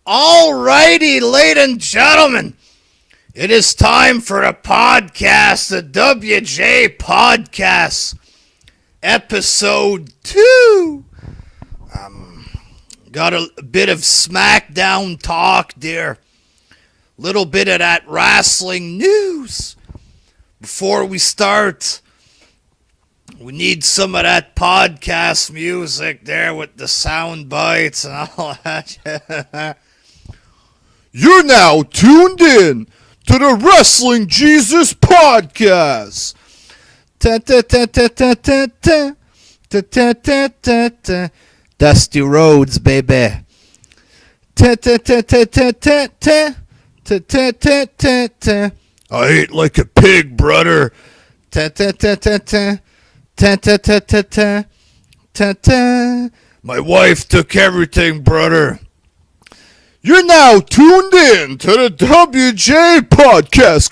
Alrighty, ladies and gentlemen, it is time for the podcast, the WJ Podcast, episode 2. Got a bit of Smackdown talk there, little bit of that wrestling news. Before we start, we need some of that podcast music there with the sound bites and all that. You're now tuned in to the WrestlingJesus Podcast. Dusty Rhodes, baby. I ate like a pig, brother. My wife took everything, brother. You're now tuned in to the WJ Podcast.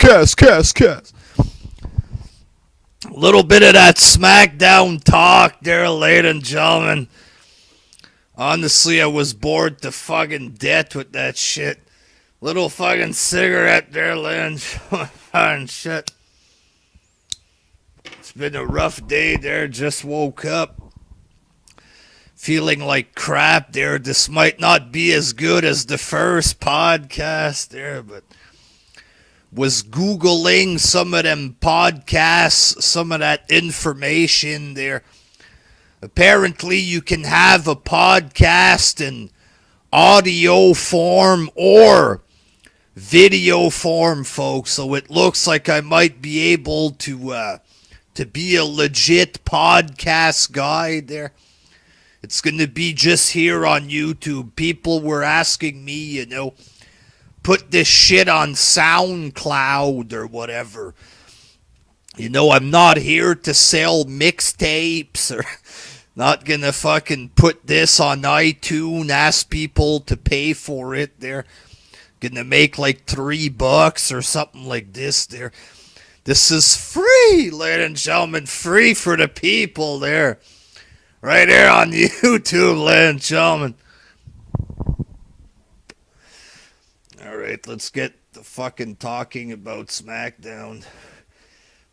A little bit of that Smackdown talk there, ladies and gentlemen. Honestly, I was bored to fucking death with that shit. Little fucking cigarette there, ladies and shit. It's been a rough day there, just woke up. Feeling like crap there. This might not be as good as the first podcast there, but was Googling some of them podcasts, some of that information there. Apparently you can have a podcast in audio form or video form, folks. So it looks like I might be able to be a legit podcast guy there. It's going to be just here on YouTube. People were asking me, put this shit on SoundCloud or whatever. I'm not here to sell mixtapes or not going to fucking put this on iTunes, ask people to pay for it. They're going to make like $3 or something like this there. This is free, ladies and gentlemen, free for the people there. Right here on YouTube, ladies and gentlemen. Alright, let's get the fucking talking about SmackDown.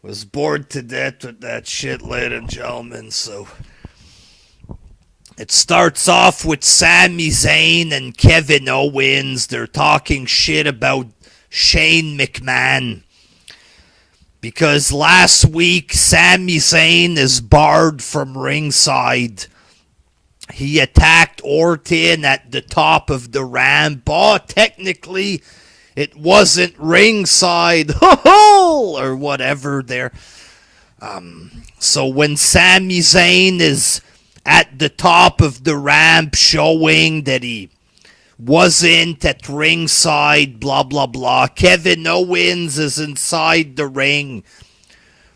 Was bored to death with that shit, ladies and gentlemen, so it starts off with Sami Zayn and Kevin Owens. They're talking shit about Shane McMahon. Because last week, Sami Zayn is barred from ringside. He attacked Orton at the top of the ramp. Oh, technically, it wasn't ringside. Or whatever there. So when Sami Zayn is at the top of the ramp showing that he wasn't at ringside, blah, blah, blah. Kevin Owens is inside the ring.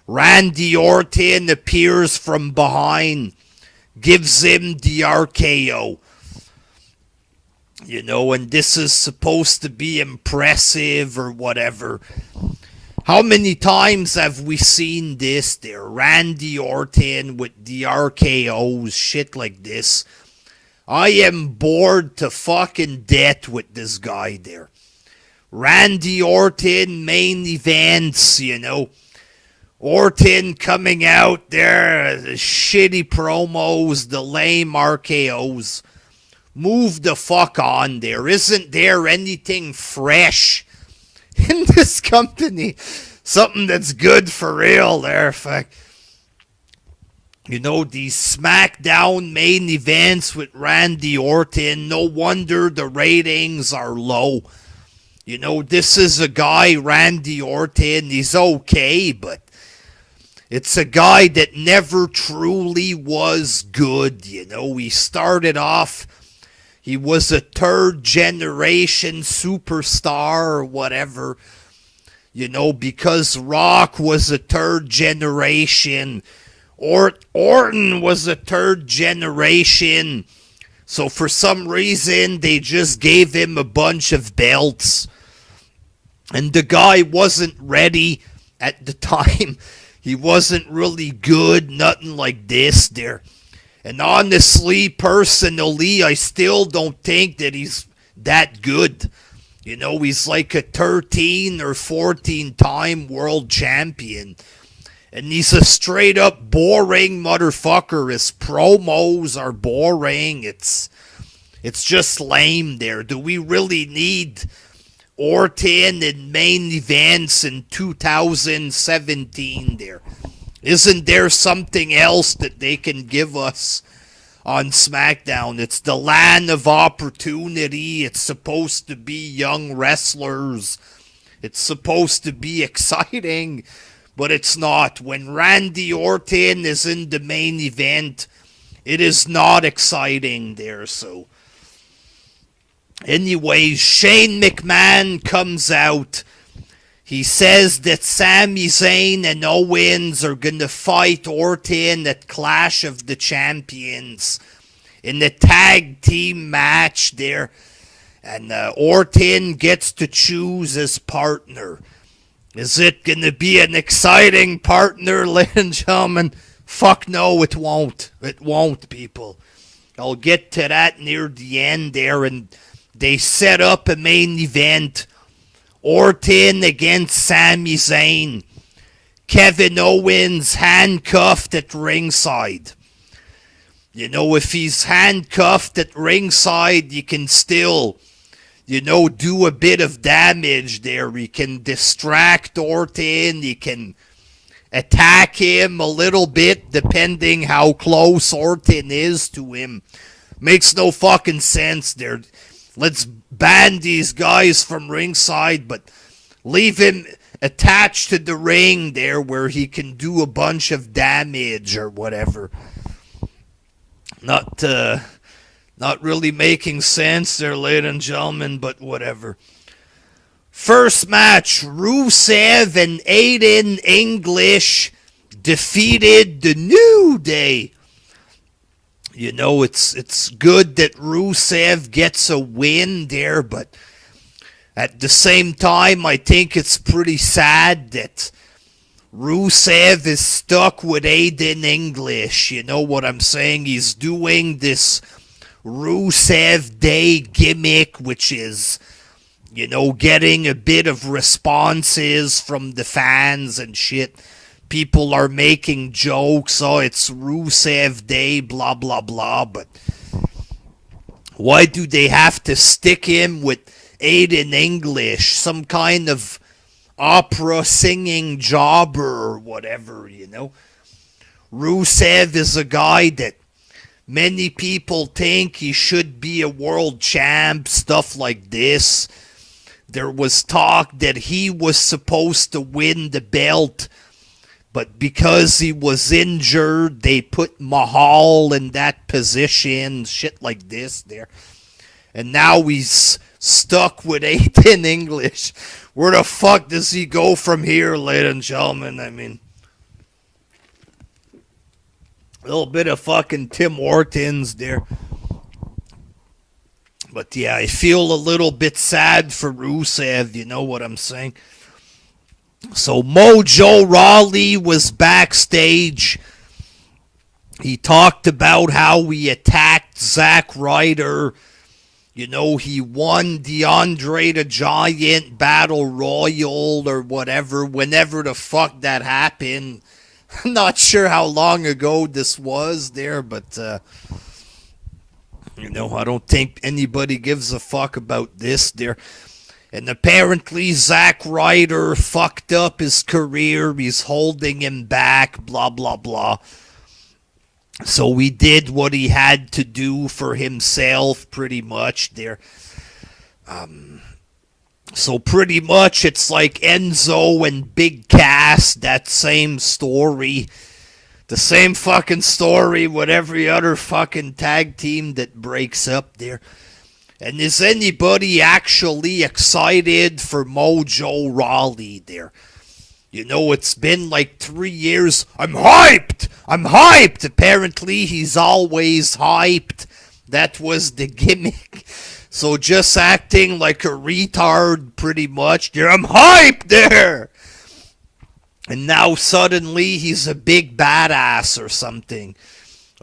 Randy Orton appears from behind, gives him the RKO. And this is supposed to be impressive or whatever. How many times have we seen this there? Randy Orton with the RKOs, shit like this. I am bored to fucking death with this guy there. Randy Orton main events, Orton coming out there, the shitty promos, the lame RKOs. Move the fuck on there. Isn't there anything fresh in this company? Something that's good for real there, fuck. These SmackDown main events with Randy Orton, no wonder the ratings are low. This is a guy, Randy Orton, he's okay, but it's a guy that never truly was good, He started off, he was a third generation superstar or whatever, because Rock was a third generation. Orton was a third generation, so for some reason they just gave him a bunch of belts, and the guy wasn't ready at the time. He wasn't really good, nothing like this there. And honestly, personally, I still don't think that he's that good. You know, he's like a 13 or 14-time world champion. And he's a straight up boring motherfucker. His promos are boring. It's just lame there. Do we really need Orton in main events in 2017 there? Isn't there something else that they can give us on Smackdown? It's the land of opportunity. It's supposed to be young wrestlers. It's supposed to be exciting, but it's not. When Randy Orton is in the main event, it is not exciting there. So, anyways, Shane McMahon comes out. He says that Sami Zayn and Owens are going to fight Orton at Clash of the Champions in the tag team match there. And Orton gets to choose his partner. Is it going to be an exciting partner, ladies and gentlemen? Fuck no, it won't. It won't, people. I'll get to that near the end there. And they set up a main event. Orton against Sami Zayn. Kevin Owens handcuffed at ringside. You know, if he's handcuffed at ringside, you can still, you know, do a bit of damage there. You can distract Orton. You can attack him a little bit, depending how close Orton is to him. Makes no fucking sense there. Let's ban these guys from ringside, but leave him attached to the ring there where he can do a bunch of damage or whatever. Not really making sense there, ladies and gentlemen, but whatever. First match, Rusev and Aiden English defeated the New Day. You know, it's good that Rusev gets a win there, but at the same time, I think it's pretty sad that Rusev is stuck with Aiden English. You know what I'm saying? He's doing this Rusev Day gimmick, which is, you know, getting a bit of responses from the fans and shit. People are making jokes, oh, it's Rusev Day, blah, blah, blah, but why do they have to stick him with Aiden English, some kind of opera singing jobber or whatever, you know? Rusev is a guy that many people think he should be a world champ, stuff like this. There was talk that he was supposed to win the belt, but because he was injured, they put Mahal in that position, shit like this there. And now he's stuck with Aiden English. Where the fuck does he go from here, ladies and gentlemen? I mean, a little bit of fucking Tim Hortons there. But yeah, I feel a little bit sad for Rusev, you know what I'm saying? So Mojo Rawley was backstage. He talked about how he attacked Zack Ryder. You know, he won the Andre the Giant Battle Royal or whatever, whenever the fuck that happened. I'm not sure how long ago this was there, but, you know, I don't think anybody gives a fuck about this there. And apparently Zack Ryder fucked up his career. He's holding him back, blah, blah, blah. So he did what he had to do for himself, pretty much there. So pretty much it's like Enzo and Big Cass, that same story. The same fucking story with every other fucking tag team that breaks up there. And is anybody actually excited for Mojo Rawley there? You know, it's been like 3 years. I'm hyped! I'm hyped! Apparently, he's always hyped. That was the gimmick. So just acting like a retard, pretty much. There, I'm hyped there! And now suddenly he's a big badass or something.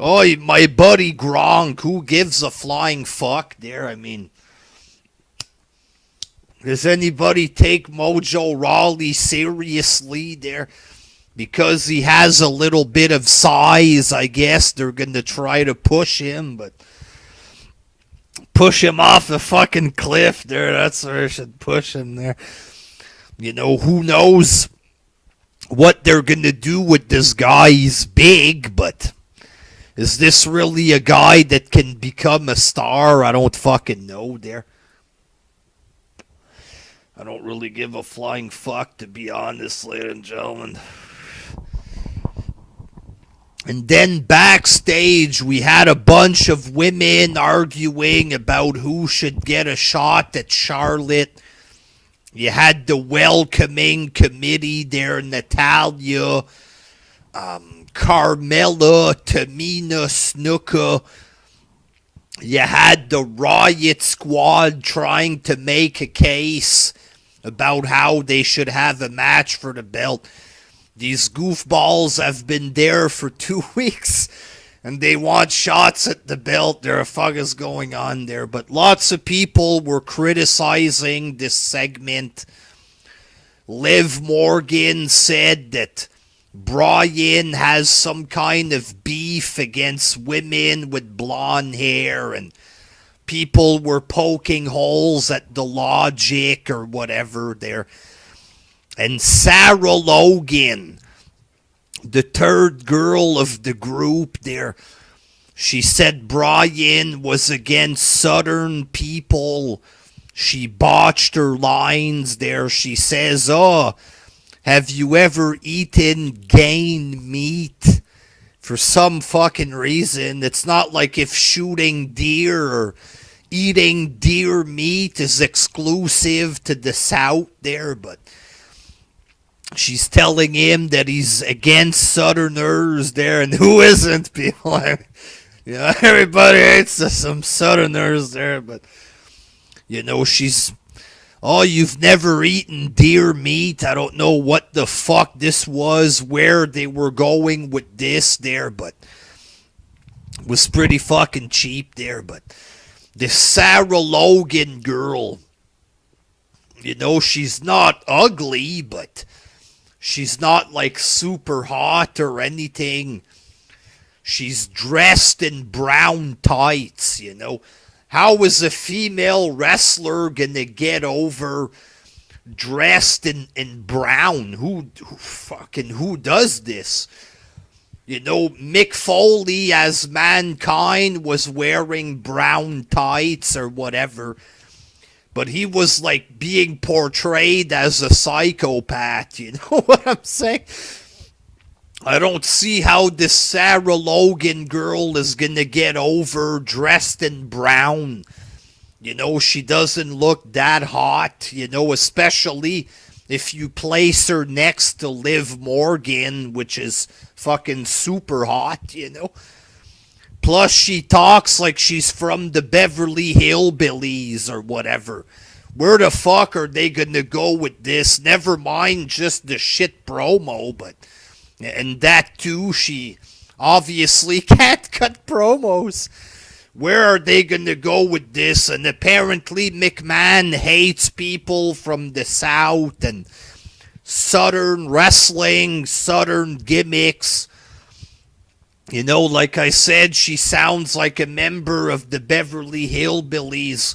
Oh, my buddy Gronk, who gives a flying fuck there? I mean, Does anybody take Mojo Rawley seriously there? Because he has a little bit of size, I guess they're going to try to push him, but push him off the fucking cliff there. That's where I should push him there. You know, who knows what they're going to do with this guy. He's big, but is this really a guy that can become a star? I don't fucking know there. I don't really give a flying fuck, to be honest, ladies and gentlemen. And then backstage, we had a bunch of women arguing about who should get a shot at Charlotte. You had the welcoming committee there, Natalia, Carmella, Tamina Snuka. You had the Riot Squad trying to make a case about how they should have a match for the belt. These goofballs have been there for 2 weeks, and they want shots at the belt. There fuck is going on there. But lots of people were criticizing this segment. Liv Morgan said that Bryan has some kind of beef against women with blonde hair, and people were poking holes at the logic or whatever there. And Sarah Logan, the third girl of the group there, she said Bryan was against Southern people. She botched her lines there. She says, "Oh, have you ever eaten game meat?" For some fucking reason, it's not like if shooting deer or eating deer meat is exclusive to the South there, but she's telling him that he's against Southerners there, and who isn't, people? You know, everybody hates some Southerners there, but, you know, she's, "Oh, you've never eaten deer meat." I don't know what the fuck this was, where they were going with this there, but it was pretty fucking cheap there. But this Sarah Logan girl, you know, she's not ugly, but she's not like super hot or anything. She's dressed in brown tights, you know. How is a female wrestler gonna get over dressed in brown? Who does this? You know, Mick Foley as Mankind was wearing brown tights or whatever, but he was like being portrayed as a psychopath, you know what I'm saying? I don't see how this Sarah Logan girl is gonna get over dressed in brown. You know, she doesn't look that hot, you know, especially if you place her next to Liv Morgan, which is fucking super hot, you know. Plus, she talks like she's from the Beverly Hillbillies or whatever. Where the fuck are they gonna go with this? Never mind just the shit promo, but... And that too, she obviously can't cut promos. Where are they going to go with this? And apparently McMahon hates people from the South and Southern wrestling, Southern gimmicks. You know, like I said, she sounds like a member of the Beverly Hillbillies.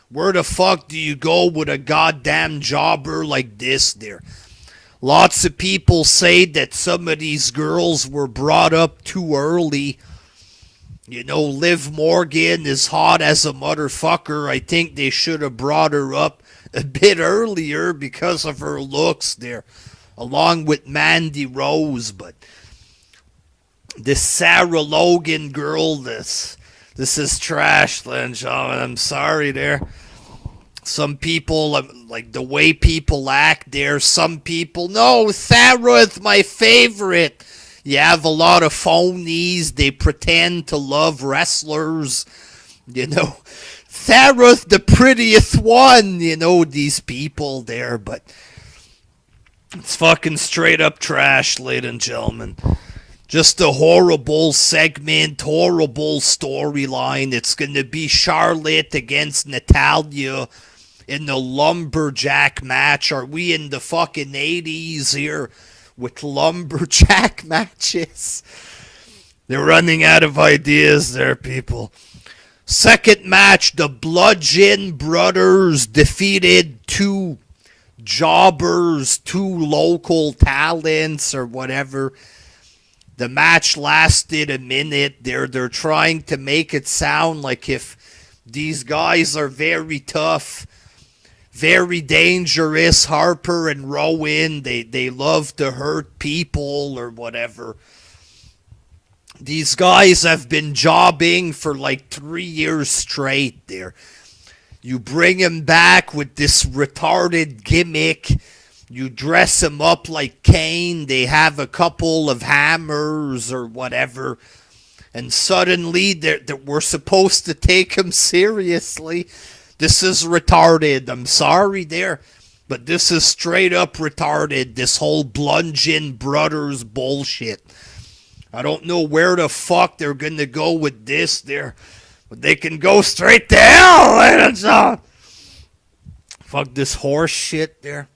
Where the fuck do you go with a goddamn jobber like this there? Lots of people say that some of these girls were brought up too early. You know, Liv Morgan is hot as a motherfucker. I think they should have brought her up a bit earlier because of her looks there, along with Mandy Rose. But this Sarah Logan girl, this is trash, ladies and gentlemen. I'm sorry there. Some people, like the way people act there, some people, no, Sarah is my favorite. You have a lot of phonies. They pretend to love wrestlers. You know, Sarah's the prettiest one, you know, these people there. But it's fucking straight up trash, ladies and gentlemen. Just a horrible segment, horrible storyline. It's going to be Charlotte against Natalia. in the lumberjack match. Are we in the fucking 80s here with lumberjack matches? They're running out of ideas there, people. Second match, the Bludgeon Brothers defeated two jobbers, two local talents or whatever. The match lasted a minute. They're trying to make it sound like if these guys are very tough, very dangerous, Harper and Rowan, they love to hurt people or whatever. These guys have been jobbing for like 3 years straight there. You bring him back with this retarded gimmick. You dress him up like Kane. They have a couple of hammers or whatever. And suddenly we're supposed to take him seriously. This is retarded. I'm sorry there. But this is straight up retarded. This whole Bludgeon Brothers bullshit. I don't know where the fuck they're going to go with this there. But they can go straight to hell. That's all. Fuck this horse shit there.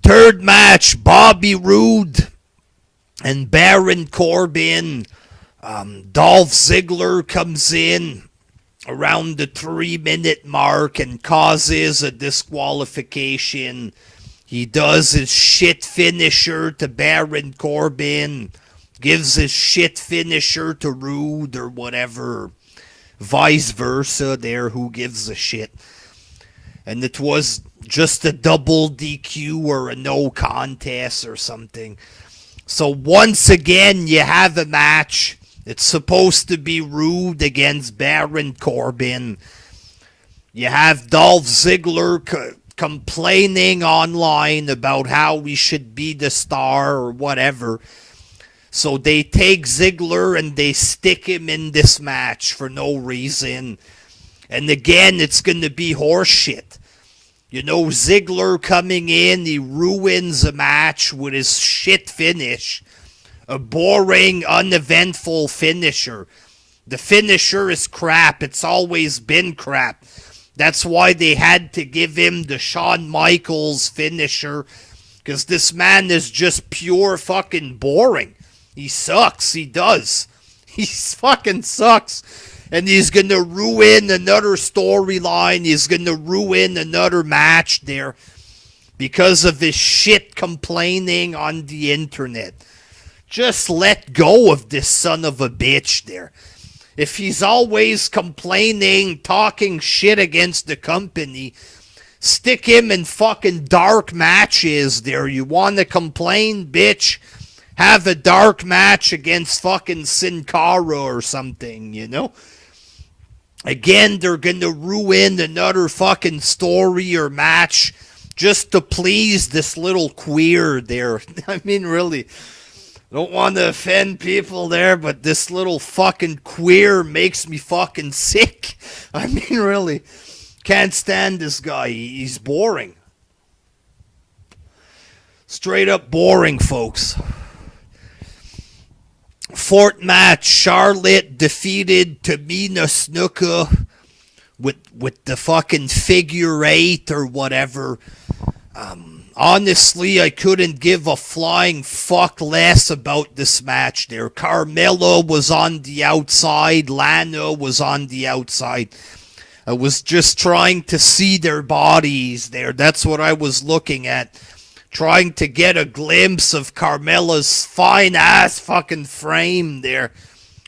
Third match, Bobby Roode and Baron Corbin. Dolph Ziggler comes in around the 3-minute mark and causes a disqualification. He does his shit finisher to Baron Corbin, gives his shit finisher to Roode or whatever, vice versa there, who gives a shit. And it was just a double DQ or a no contest or something. So once again, you have a match. It's supposed to be Roode against Baron Corbin. You have Dolph Ziggler complaining online about how we should be the star or whatever. So they take Ziggler and they stick him in this match for no reason. And again, it's going to be horseshit. You know, Ziggler coming in, he ruins a match with his shit finish. A boring, uneventful finisher. The finisher is crap. It's always been crap. That's why they had to give him the Shawn Michaels finisher. Because this man is just pure fucking boring. He sucks. He does. He fucking sucks. And he's going to ruin another storyline. He's going to ruin another match there. Because of his shit complaining on the internet. Just let go of this son of a bitch there. If he's always complaining, talking shit against the company, stick him in fucking dark matches there. You want to complain, bitch? Have a dark match against fucking Sin Cara or something, you know? Again, they're going to ruin another fucking story or match just to please this little queer there. I mean, really. Don't want to offend people there, but this little fucking queer makes me fucking sick. I mean, really. Can't stand this guy. He's boring. Straight up boring, folks. Fourth match, Charlotte defeated Tamina Snuka with the fucking figure 8 or whatever. Honestly, I couldn't give a flying fuck less about this match there. Carmella was on the outside. Lana was on the outside. I was just trying to see their bodies there. That's what I was looking at. Trying to get a glimpse of Carmella's fine-ass fucking frame there.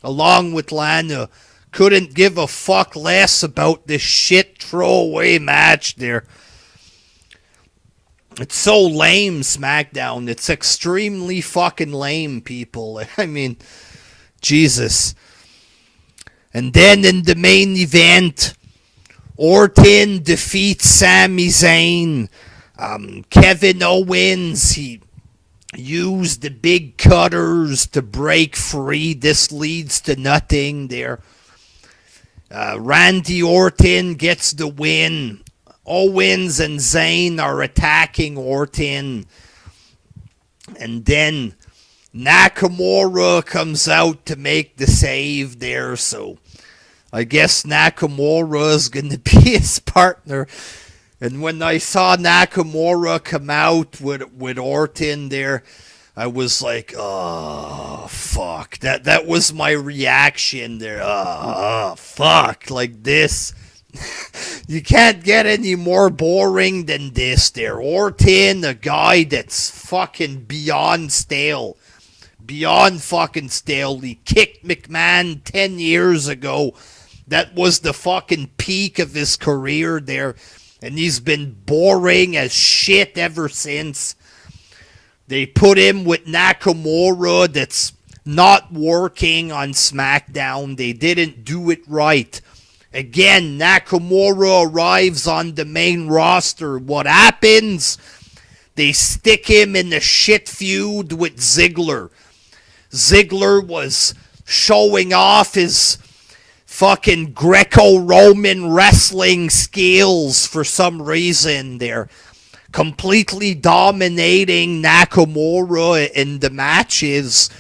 Along with Lana. Couldn't give a fuck less about this shit throwaway match there. It's so lame, Smackdown. It's extremely fucking lame, people. I mean, Jesus. And then in the main event, Orton defeats Sami Zayn. Kevin Owens, he used the big cutters to break free. This leads to nothing there. Randy Orton gets the win. Owens and Zayn are attacking Orton. And then Nakamura comes out to make the save there. So I guess Nakamura is going to be his partner. And when I saw Nakamura come out with Orton there, I was like, oh, fuck. That was my reaction there. Oh, fuck. Like this. You can't get any more boring than this there. Orton, a guy that's fucking beyond stale. Beyond fucking stale. He kicked McMahon 10 years ago. That was the fucking peak of his career there. And he's been boring as shit ever since. They put him with Nakamura that's not working on SmackDown. They didn't do it right. Again, Nakamura arrives on the main roster. What happens? They stick him in the shit feud with Ziggler. Ziggler was showing off his fucking Greco-Roman wrestling skills for some reason there. Completely dominating Nakamura in the matches.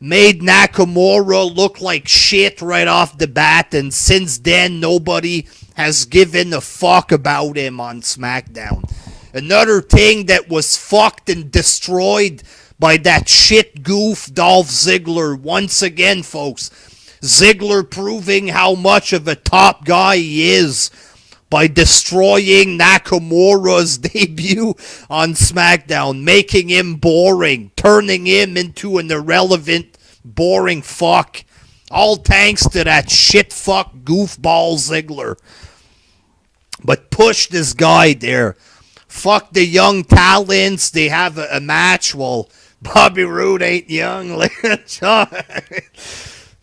Made Nakamura look like shit right off the bat, and since then nobody has given a fuck about him on SmackDown. Another thing that was fucked and destroyed by that shit goof Dolph Ziggler. Once again, folks, Ziggler proving how much of a top guy he is by destroying Nakamura's debut on SmackDown, making him boring, turning him into an irrelevant, boring fuck. All thanks to that shit fuck goofball Ziggler. But push this guy there. Fuck the young talents. They have a match. Well, Bobby Roode ain't young.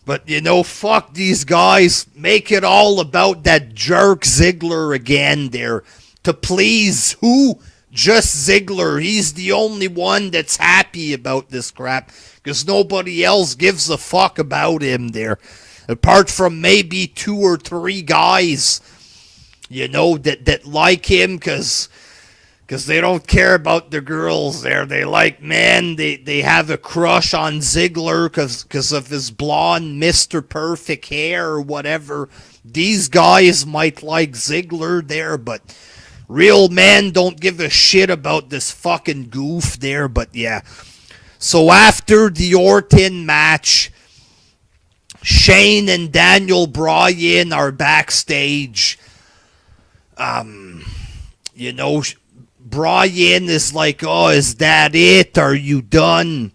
But, you know, fuck these guys. Make it all about that jerk Ziggler again there. To please who? Just Ziggler. He's the only one that's happy about this crap. Because nobody else gives a fuck about him there. Apart from maybe 2 or 3 guys, you know, that like him because they don't care about the girls there. They like, man, they have a crush on Ziggler because of his blonde Mr. Perfect hair or whatever. These guys might like Ziggler there, but real men don't give a shit about this fucking goof there. But yeah. So after the Orton match, Shane and Daniel Bryan are backstage. You know, Bryan is like, oh, is that it? Are you done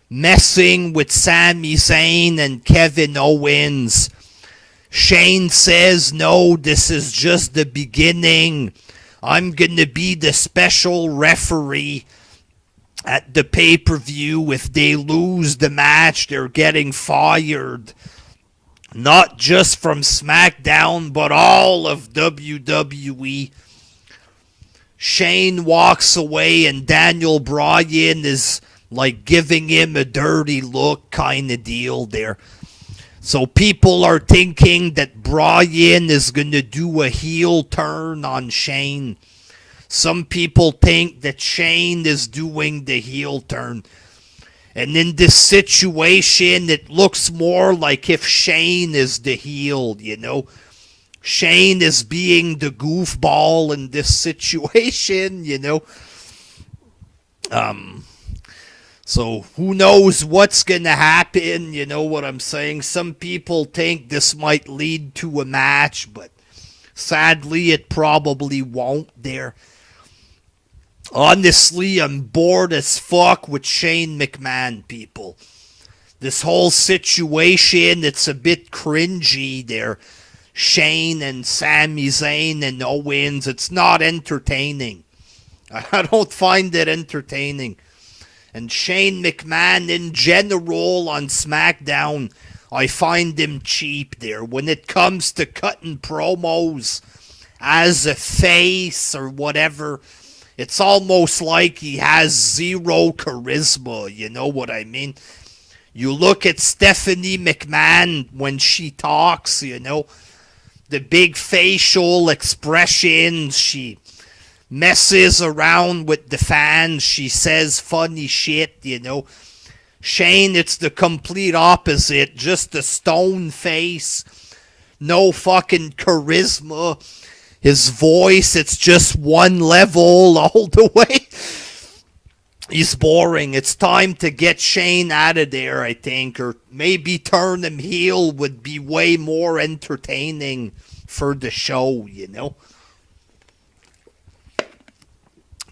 messing with Sami Zayn and Kevin Owens? Shane says, no, this is just the beginning. I'm going to be the special referee at the pay-per-view. If they lose the match, they're getting fired. Not just from SmackDown, but all of WWE. Shane walks away and Daniel Bryan is like giving him a dirty look kind of deal there. So people are thinking that Bryan is going to do a heel turn on Shane. Some people think that Shane is doing the heel turn. And in this situation, it looks more like if Shane is the heel, you know. Shane is being the goofball in this situation, you know. So who knows what's going to happen, you know what I'm saying? Some people think this might lead to a match, but sadly it probably won't there. Honestly, I'm bored as fuck with Shane McMahon, people. This whole situation, it's a bit cringy there. Shane and Sami Zayn and Owens, it's not entertaining. I don't find it entertaining. And Shane McMahon in general on SmackDown, I find him cheap there. When it comes to cutting promos as a face or whatever, it's almost like he has zero charisma, you know what I mean? You look at Stephanie McMahon when she talks, you know, the big facial expressions, she messes around with the fans, she says funny shit, you know. Shane, it's the complete opposite, just a stone face, no fucking charisma. His voice, it's just one level all the way. He's boring. It's time to get Shane out of there, I think. Or maybe turn him heel would be way more entertaining for the show, you know?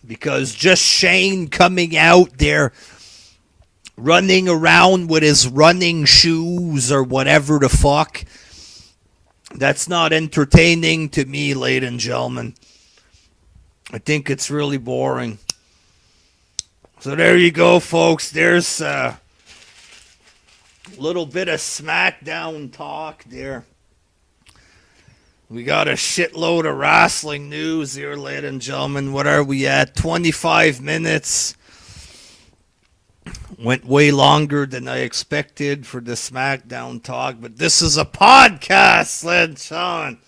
Because just Shane coming out there, running around with his running shoes or whatever the fuck, that's not entertaining to me, ladies and gentlemen. I think it's really boring. So there you go, folks. There's a little bit of Smackdown talk there. We got a shitload of wrestling news here, ladies and gentlemen. What are we at? 25 minutes. Went way longer than I expected for the Smackdown talk, but this is a podcast, ladies and gentlemen.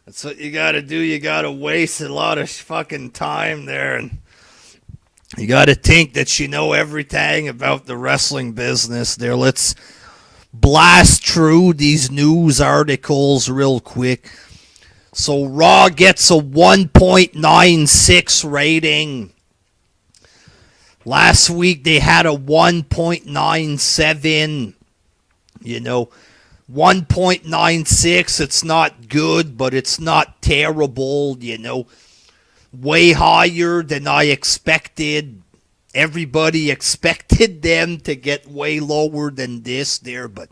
That's what you gotta do. You gotta waste a lot of fucking time there, and you gotta think that you know everything about the wrestling business there. Let's blast through these news articles real quick. So Raw gets a 1.96 rating. Last week they had a 1.97. You know, 1.96, it's not good, but it's not terrible, you know. Way higher than I expected. Everybody expected them to get way lower than this there, but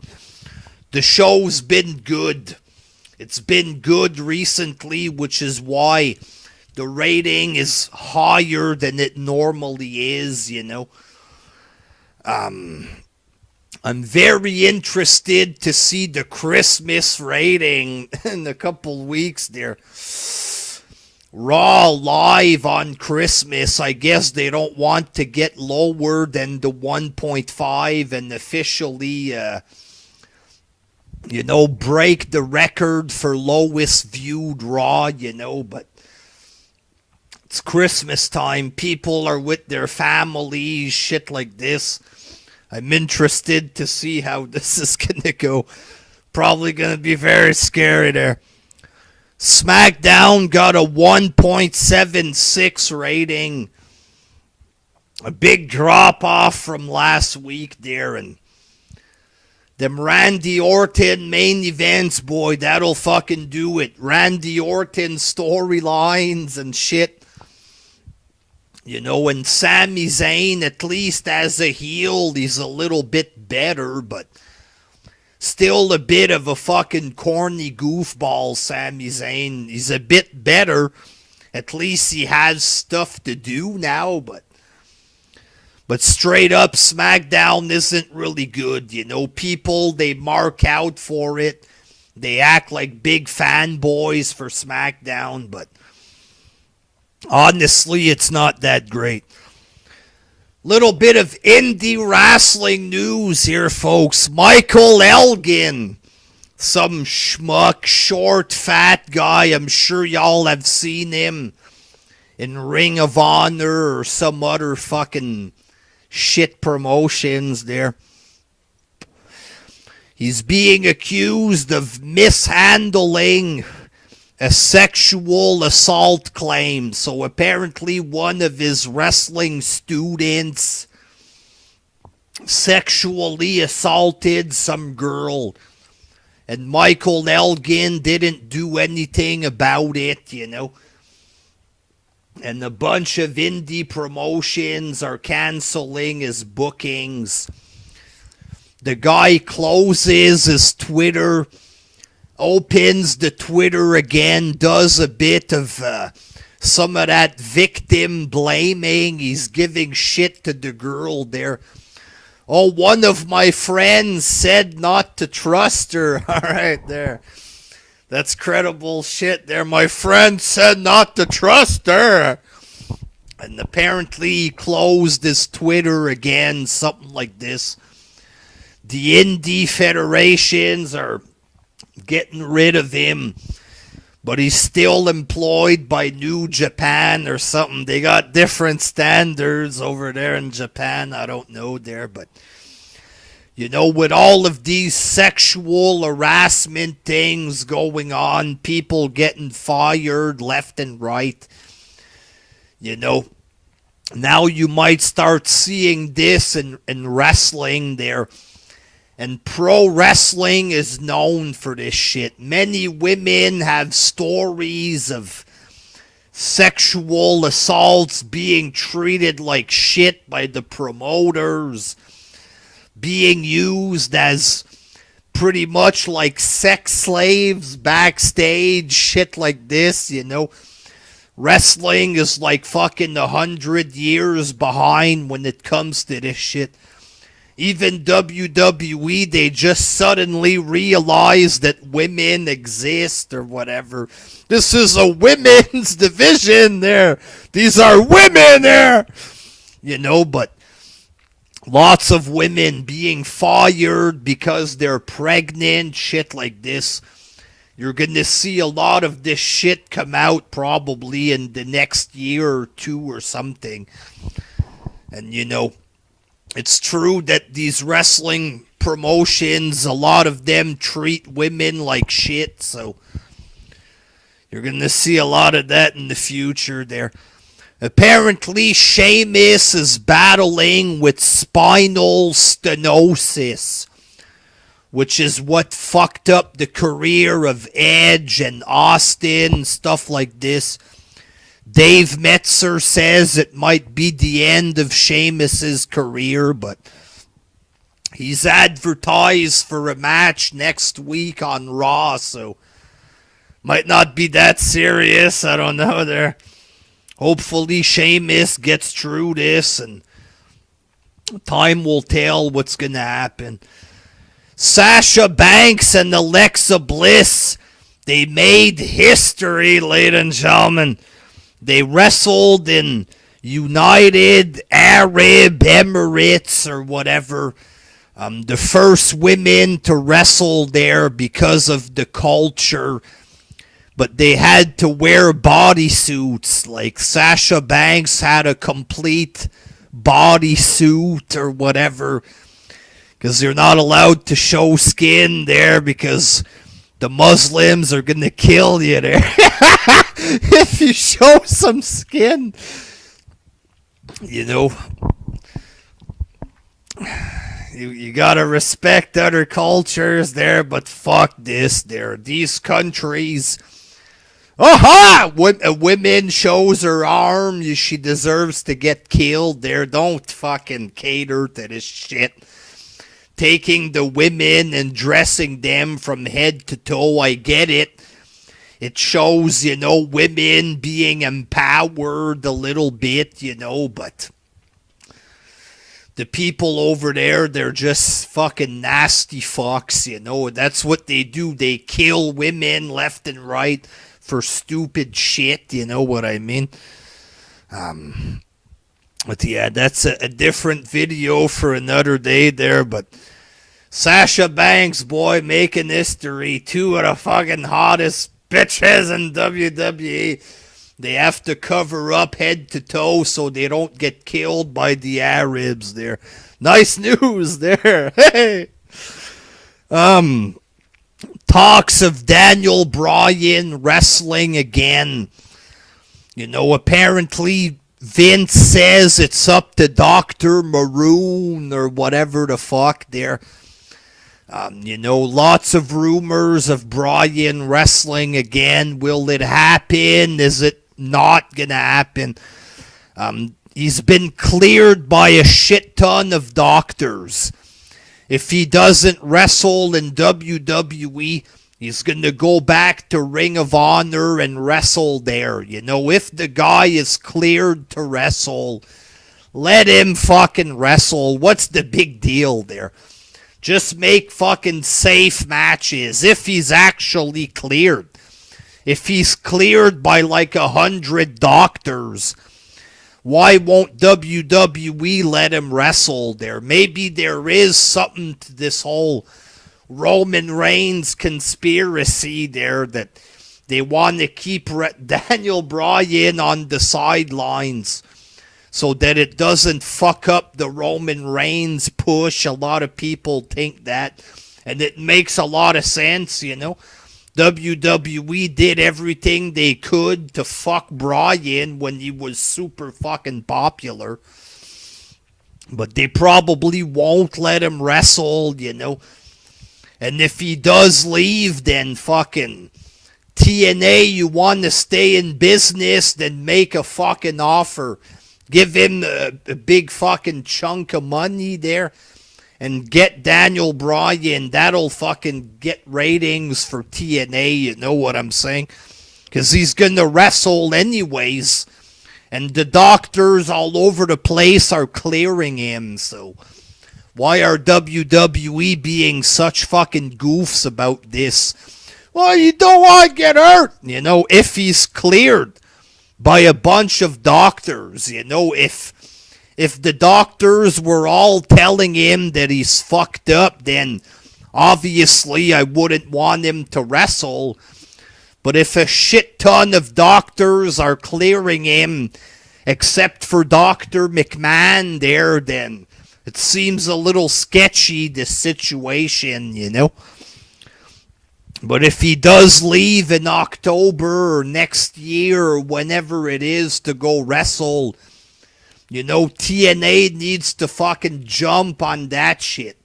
the show's been good. It's been good recently, which is why the rating is higher than it normally is, you know. I'm very interested to see the Christmas rating in a couple weeks there. Raw live on Christmas. I guess they don't want to get lower than the 1.5 and officially, you know, break the record for lowest viewed Raw, you know, but it's Christmas time. People are with their families, shit like this. I'm interested to see how this is going to go. Probably going to be very scary there. Smackdown got a 1.76 rating. A big drop off from last week there. And them Randy Orton main events, boy, that'll fucking do it. Randy Orton storylines and shit. You know, and Sami Zayn, at least as a heel, he's a little bit better, but still a bit of a fucking corny goofball, Sami Zayn. He's a bit better. At least he has stuff to do now, but straight up, SmackDown isn't really good. You know, people, they mark out for it. They act like big fanboys for SmackDown, but honestly, it's not that great. Little bit of indie wrestling news here, folks. Michael Elgin, some schmuck, short, fat guy. I'm sure y'all have seen him in Ring of Honor or some other fucking shit promotions there. He's being accused of mishandling a sexual assault claim. So apparently one of his wrestling students sexually assaulted some girl. And Michael Elgin didn't do anything about it, you know. And a bunch of indie promotions are canceling his bookings. The guy closes his Twitter, opens the Twitter again, does a bit of some of that victim blaming. He's giving shit to the girl there. Oh, one of my friends said not to trust her. All right, there. That's credible shit there. My friend said not to trust her. And apparently he closed his Twitter again, something like this. The indie federations are getting rid of him, but he's still employed by New Japan or something. They got different standards over there in Japan. I don't know there, but You know, with all of these sexual harassment things going on, people getting fired left and right, you know, now you might start seeing this in wrestling there. And pro wrestling is known for this shit. Many women have stories of sexual assaults, being treated like shit by the promoters, being used as pretty much like sex slaves backstage, shit like this, you know. Wrestling is like fucking 100 years behind when it comes to this shit. Even WWE, they just suddenly realized that women exist or whatever. This is a women's division there. These are women there. You know, but lots of women being fired because they're pregnant, shit like this. You're going to see a lot of this shit come out probably in the next year or two or something. And, you know, it's true that these wrestling promotions, a lot of them treat women like shit, so you're going to see a lot of that in the future there. Apparently, Sheamus is battling with spinal stenosis, which is what fucked up the career of Edge and Austin, stuff like this. Dave Metzer says it might be the end of Sheamus's career, but he's advertised for a match next week on Raw, so might not be that serious. I don't know there. Hopefully Sheamus gets through this, and time will tell what's going to happen. Sasha Banks and Alexa Bliss, they made history, ladies and gentlemen. They wrestled in United Arab Emirates or whatever. The first women to wrestle there because of the culture. But they had to wear bodysuits. Like Sasha Banks had a complete bodysuit or whatever. Because you're not allowed to show skin there because the Muslims are going to kill you there. If you show some skin, you know, you gotta respect other cultures there, but fuck this there. These countries, when a woman shows her arm, she deserves to get killed there. Don't fucking cater to this shit. Taking the women and dressing them from head to toe, I get it. It shows, you know, women being empowered a little bit, you know, but the people over there, they're just fucking nasty fucks, you know. That's what they do. They kill women left and right for stupid shit, you know what I mean? But yeah, that's a different video for another day there, but Sasha Banks, boy, making history. Two of the fucking hottest bitches in WWE. They have to cover up head to toe so they don't get killed by the Arabs there. Nice news there. Hey. Talks of Daniel Bryan wrestling again. You know, apparently Vince says it's up to Dr. Maroon or whatever the fuck there. You know, lots of rumors of Bryan wrestling again. Will it happen? Is it not gonna happen? He's been cleared by a shit ton of doctors. If he doesn't wrestle in WWE, he's gonna go back to Ring of Honor and wrestle there. You know, if the guy is cleared to wrestle, let him fucking wrestle. What's the big deal there? Just make fucking safe matches if he's actually cleared. If he's cleared by like 100 doctors, why won't WWE let him wrestle there? Maybe there is something to this whole Roman Reigns conspiracy there that they want to keep Daniel Bryan on the sidelines so that it doesn't fuck up the Roman Reigns push. A lot of people think that, and it makes a lot of sense, you know. WWE did everything they could to fuck Bryan when he was super fucking popular. But they probably won't let him wrestle, you know. And if he does leave, then fucking TNA, you want to stay in business, then make a fucking offer. Give him a big fucking chunk of money there. And get Daniel Bryan. That'll fucking get ratings for TNA, you know what I'm saying? Because he's going to wrestle anyways. And the doctors all over the place are clearing him. So why are WWE being such fucking goofs about this? Well, you don't want to get hurt. You know, if he's cleared by a bunch of doctors, you know, if the doctors were all telling him that he's fucked up, then obviously I wouldn't want him to wrestle. But if a shit ton of doctors are clearing him, except for Dr. McMahon there, then it seems a little sketchy, this situation, you know. But if he does leave in October or next year or whenever it is to go wrestle, you know, TNA needs to fucking jump on that shit.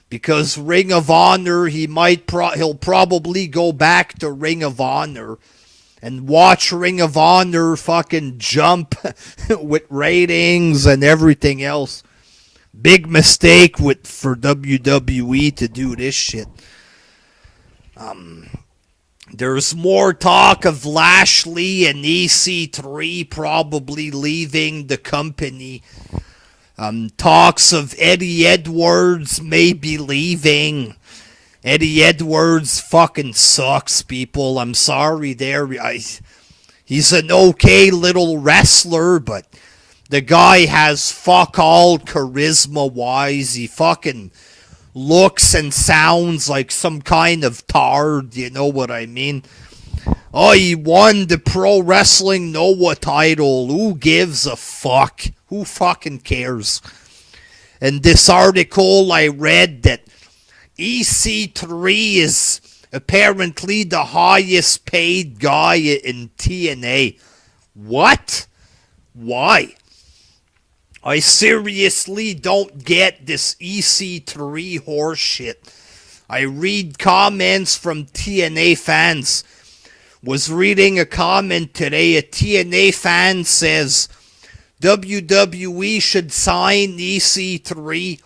Because Ring of Honor, he'll probably go back to Ring of Honor and watch Ring of Honor fucking jump with ratings and everything else. Big mistake for WWE to do this shit. There's more talk of Lashley and EC3 probably leaving the company. Talks of Eddie Edwards maybe leaving. Eddie Edwards fucking sucks, people. I'm sorry there. He's an okay little wrestler, but the guy has fuck all charisma-wise. He fucking looks and sounds like some kind of tard, you know what I mean? Oh, he won the Pro Wrestling Noah title. Who gives a fuck? Who fucking cares? And this article I read that EC3 is apparently the highest paid guy in TNA. What? Why? I seriously don't get this EC3 horseshit. I read comments from TNA fans. Was reading a comment today. A TNA fan says WWE should sign EC3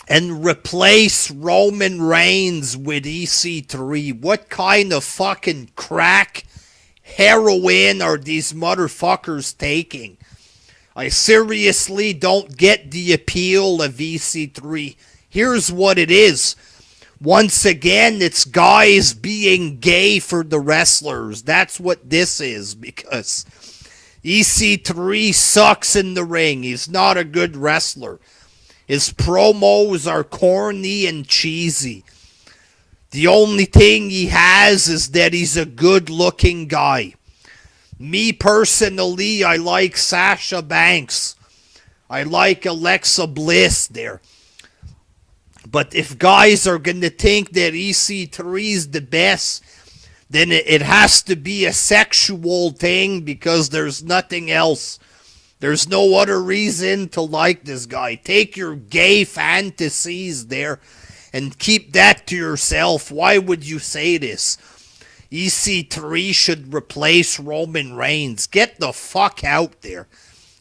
and replace Roman Reigns with EC3. What kind of fucking crack, heroin are these motherfuckers taking? I seriously don't get the appeal of EC3. Here's what it is. Once again, it's guys being gay for the wrestlers. That's what this is, because EC3 sucks in the ring. He's not a good wrestler. His promos are corny and cheesy. The only thing he has is that he's a good-looking guy. Me personally, I like Sasha Banks. I like Alexa Bliss there. But if guys are going to think that EC3 is the best, then it has to be a sexual thing, because there's nothing else. There's no other reason to like this guy. Take your gay fantasies there and keep that to yourself. Why would you say this? EC3 should replace Roman Reigns. Get the fuck out there.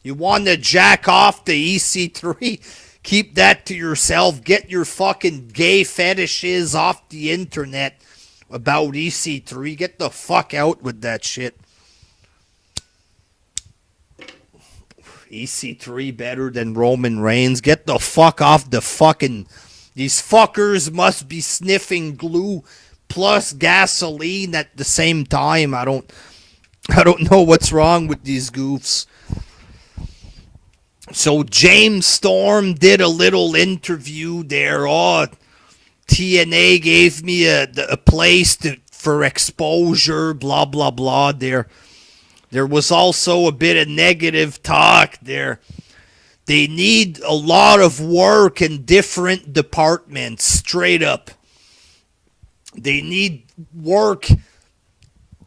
You want to jack off to EC3? Keep that to yourself. Get your fucking gay fetishes off the internet about EC3. Get the fuck out with that shit. EC3 better than Roman Reigns. Get the fuck off the fucking... These fuckers must be sniffing glue plus gasoline at the same time. I don't know what's wrong with these goofs. So James Storm did a little interview there. Oh, TNA gave me a place for exposure, blah, blah, blah. There There was also a bit of negative talk there. They need a lot of work in different departments, straight up. They need work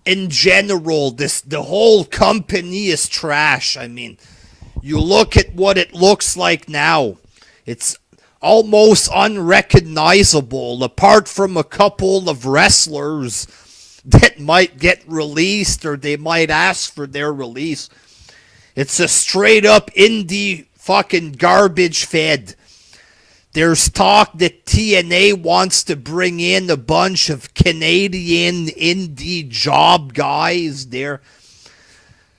in general. The whole company is trash. I mean, you look at what it looks like now. It's almost unrecognizable, apart from a couple of wrestlers that might get released or they might ask for their release. It's a straight up indie fucking garbage fed. There's talk that TNA wants to bring in a bunch of Canadian indie job guys there.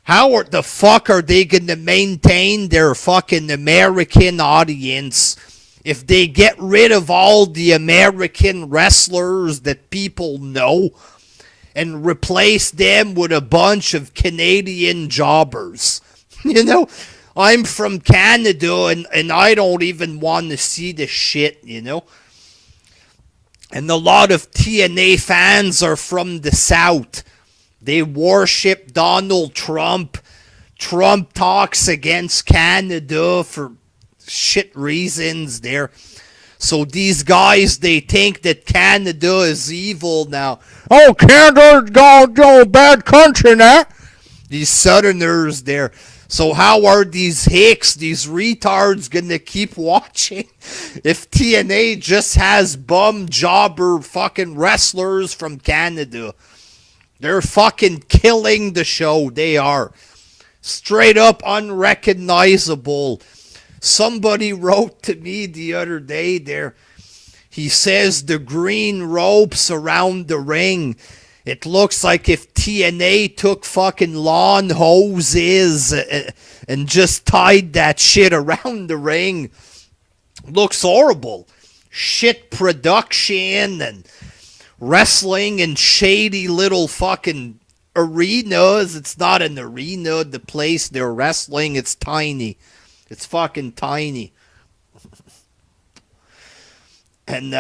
How the fuck are they going to maintain their fucking American audience if they get rid of all the American wrestlers that people know and replace them with a bunch of Canadian jobbers? You know, I'm from Canada and I don't even want to see this shit, you know. And a lot of TNA fans are from the South. They worship Donald Trump. Trump talks against Canada for shit reasons there. So these guys, they think that Canada is evil now. Oh, Canada's gone to a bad country now. These Southerners there. So how are these hicks, these retards, gonna keep watching if TNA just has bum jobber fucking wrestlers from Canada? They're fucking killing the show. They are. Straight up unrecognizable. Somebody wrote to me the other day there. He says the green ropes around the ring, it looks like if TNA took fucking lawn hoses and just tied that shit around the ring. Looks horrible. Shit production and wrestling in shady little fucking arenas. It's not an arena, the place they're wrestling. It's tiny. It's fucking tiny. And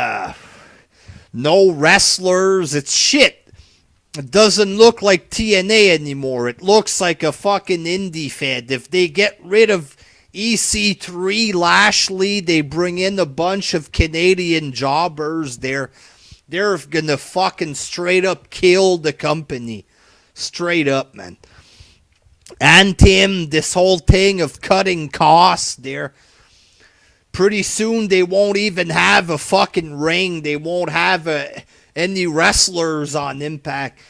no wrestlers. It's shit. It doesn't look like TNA anymore. It looks like a fucking indie fed. If they get rid of EC3 Lashley, they bring in a bunch of Canadian jobbers. They're gonna fucking straight up kill the company. Straight up, man. And Tim, this whole thing of cutting costs there. Pretty soon they won't even have a fucking ring. They won't have any wrestlers on Impact.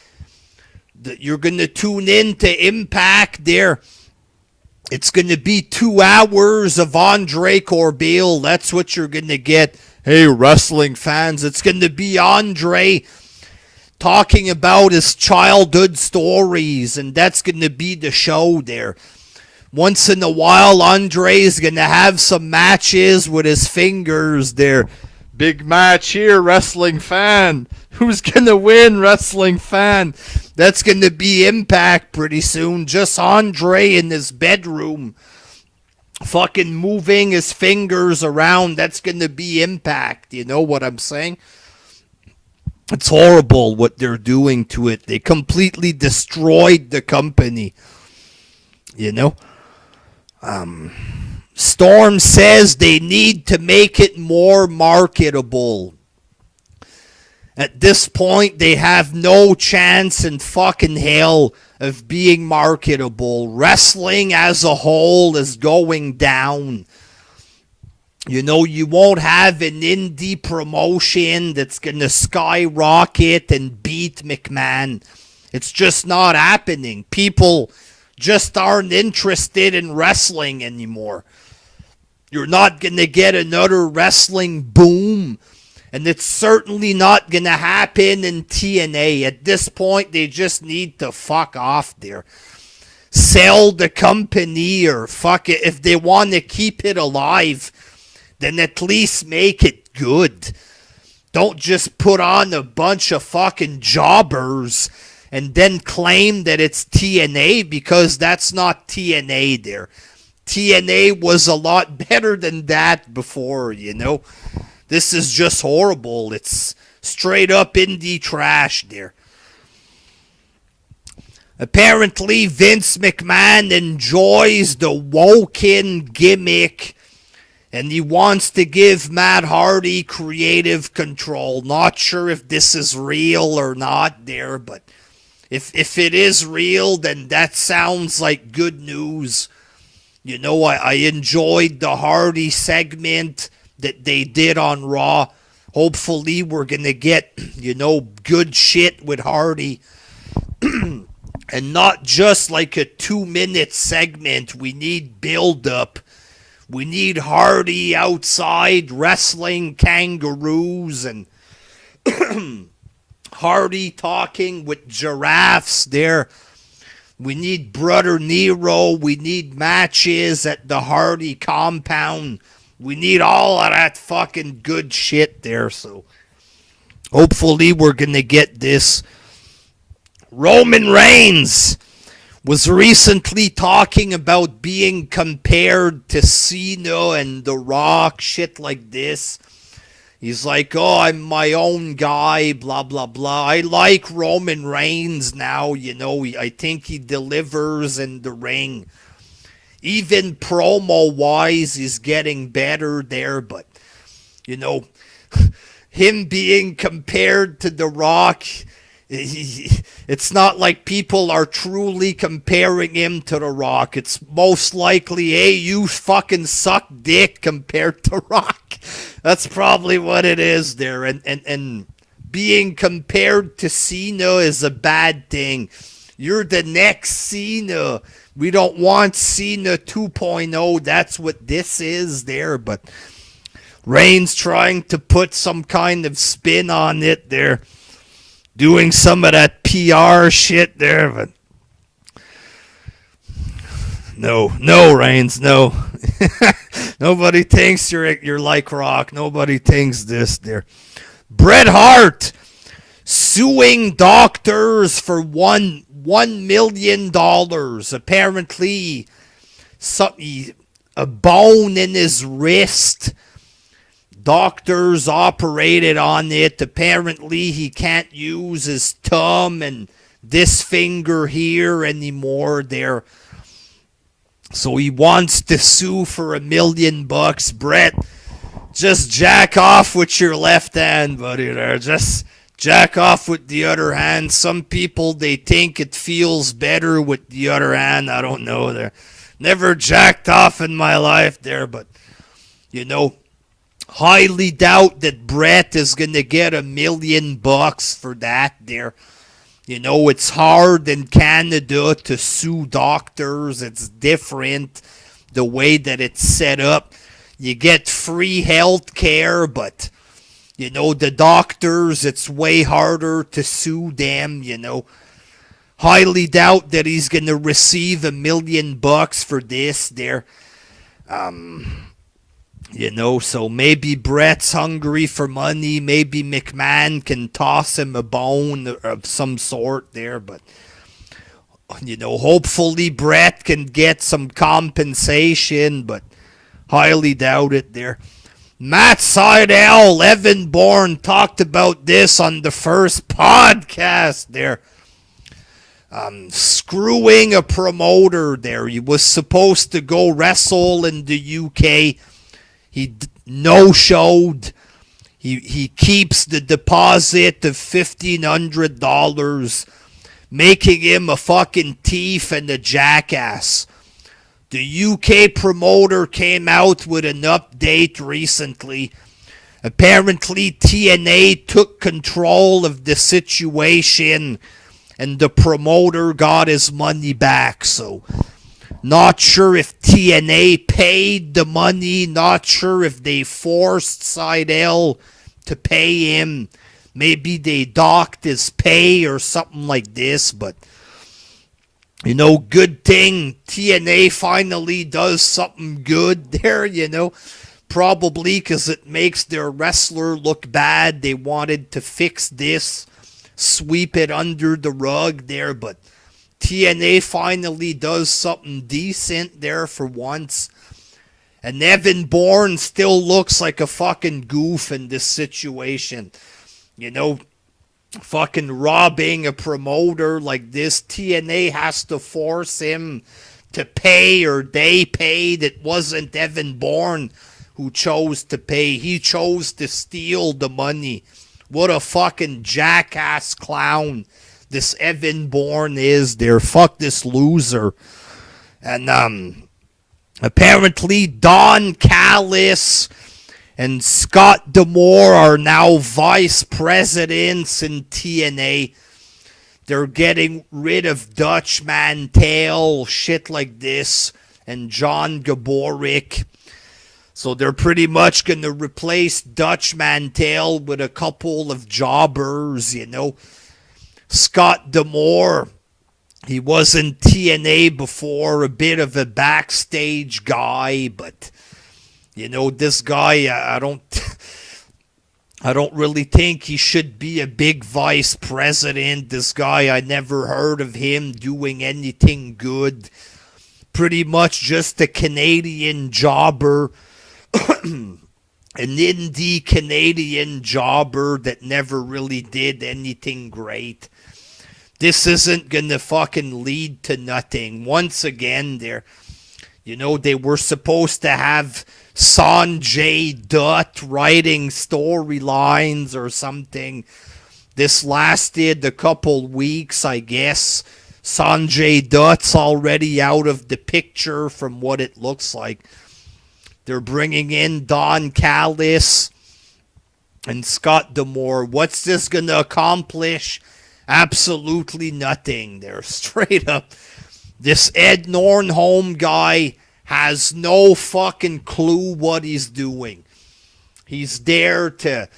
You're going to tune in to Impact there. It's going to be 2 hours of Andre Corbell. That's what you're going to get. Hey, wrestling fans, it's going to be Andre talking about his childhood stories, and that's going to be the show there. Once in a while, Andre's going to have some matches with his fingers there. Big match here, wrestling fan. Who's going to win, wrestling fan? That's going to be Impact pretty soon. Just Andre in his bedroom fucking moving his fingers around. That's going to be Impact. You know what I'm saying? It's horrible what they're doing to it. They completely destroyed the company. You know? Storm says they need to make it more marketable. At this point, they have no chance in fucking hell of being marketable. Wrestling as a whole is going down. You know, you won't have an indie promotion that's going to skyrocket and beat McMahon. It's just not happening. People just aren't interested in wrestling anymore. You're not going to get another wrestling boom. And it's certainly not going to happen in TNA. At this point, they just need to fuck off there. Sell the company or fuck it. If they want to keep it alive, then at least make it good. Don't just put on a bunch of fucking jobbers and then claim that it's TNA, because that's not TNA there. TNA was a lot better than that before, you know. This is just horrible. It's straight up indie trash there. Apparently, Vince McMahon enjoys the woken gimmick, and he wants to give Matt Hardy creative control. Not sure if this is real or not there, but if it is real, then that sounds like good news. You know, I enjoyed the Hardy segment that they did on Raw. Hopefully, we're going to get, good shit with Hardy. And not just like a 2-minute segment. We need build-up. We need Hardy outside wrestling kangaroos and Hardy talking with giraffes there. We need Brother Nero. We need matches at the Hardy compound. We need all of that fucking good shit there. So hopefully we're going to get this. Roman Reigns was recently talking about being compared to Cena and The Rock, shit like this. He's like, oh, I'm my own guy, blah, blah, blah. I like Roman Reigns now, I think he delivers in the ring. Even promo-wise, he's getting better there, but, him being compared to The Rock, it's not like people are truly comparing him to The Rock. It's most likely, hey, you fucking suck dick compared to Rock. That's probably what it is there. And being compared to Cena is a bad thing. You're the next Cena. We don't want Cena 2.0. That's what this is there. But Reigns trying to put some kind of spin on it there. Doing some of that PR shit there, but no, Reigns, no. Nobody thinks you're like Rock. Nobody thinks this there. Bret Hart suing doctors for $1 million. Apparently, a bone in his wrist. Doctors operated on it. Apparently, he can't use his thumb and this finger here anymore there. So he wants to sue for $1 million. Bret, just jack off with your left hand, buddy, there. Just jack off with the other hand. Some people, they think it feels better with the other hand. I don't know there. Never jacked off in my life there, but, highly doubt that Bret is going to get $1 million for that there. It's hard in Canada to sue doctors. It's different the way that it's set up. You get free health care, but, the doctors, it's way harder to sue them, Highly doubt that he's going to receive $1 million for this there. So maybe Bret's hungry for money. Maybe McMahon can toss him a bone of some sort there. But, hopefully Bret can get some compensation. But highly doubt it there. Matt Sydal, Evan Bourne talked about this on the first podcast there. Screwing a promoter there. He was supposed to go wrestle in the UK. He no-showed. He keeps the deposit of $1,500, making him a fucking thief and a jackass. The UK promoter came out with an update recently. Apparently, TNA took control of the situation, and the promoter got his money back, so not sure if TNA paid the money. Not sure if they forced Sydal to pay him. Maybe they docked his pay or something like this. But, good thing TNA finally does something good there, Probably because it makes their wrestler look bad. They wanted to fix this, sweep it under the rug there, but TNA finally does something decent there for once. And Evan Bourne still looks like a fucking goof in this situation. fucking robbing a promoter like this. TNA has to force him to pay, or they paid. It wasn't Evan Bourne who chose to pay. He chose to steal the money. What a fucking jackass clown this Evan Bourne is there. Fuck this loser. And apparently Don Callis and Scott D'Amore are now vice presidents in TNA. They're getting rid of Dutch Mantell, shit like this, and John Gaborick. So they're pretty much going to replace Dutch Mantell with a couple of jobbers, you know. Scott D'Amore, he was in TNA before, a bit of a backstage guy, but, you know, this guy, I don't really think he should be a big vice president. This guy, I never heard of him doing anything good. Pretty much just a Canadian jobber. An indie Canadian jobber that never really did anything great. This isn't gonna fucking lead to nothing. Once again, they were supposed to have Sanjay Dutt writing storylines or something. This lasted a couple weeks, I guess. Sanjay Dutt's already out of the picture from what it looks like. They're bringing in Don Callis and Scott D'Amore. What's this going to accomplish? Absolutely nothing. They're straight up. This Ed Nornholm guy has no fucking clue what he's doing. He's there to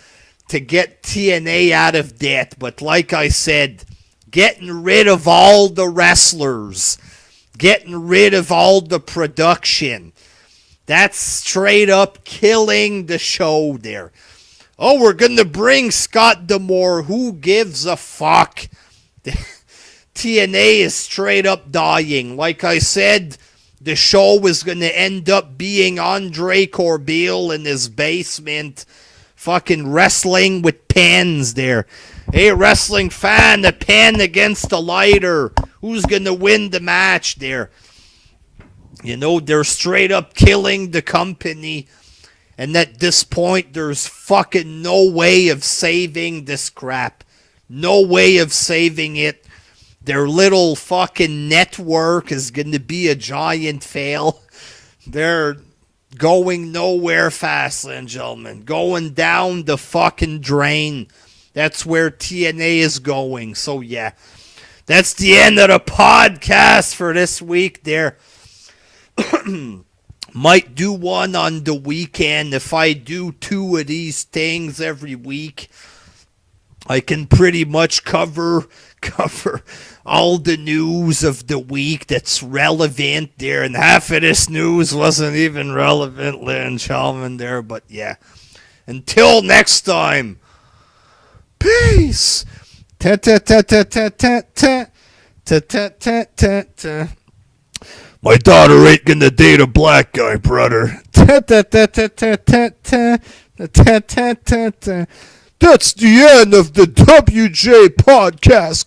get TNA out of debt. But like I said, getting rid of all the wrestlers, getting rid of all the production, that's straight up killing the show there. Oh, we're going to bring Scott D'Amore. Who gives a fuck? TNA is straight up dying. Like I said, the show is going to end up being Andre Corbeil in his basement, fucking wrestling with pens there. Hey, wrestling fan, a pen against a lighter. Who's going to win the match there? You know, they're straight up killing the company. And at this point, there's fucking no way of saving this crap. No way of saving it. Their little fucking network is going to be a giant fail. They're going nowhere fast, ladies and gentlemen. Going down the fucking drain. That's where TNA is going. So, yeah. That's the end of the podcast for this week there. Might do one on the weekend. If I do 2 of these things every week, I can pretty much cover all the news of the week that's relevant there. And half of this news wasn't even relevant, Lynn Chalman there. But yeah. Until next time. Peace. Ta ta ta ta ta ta ta ta ta ta ta ta. My daughter ain't gonna date a black guy, brother. That's the end of the WJ podcast.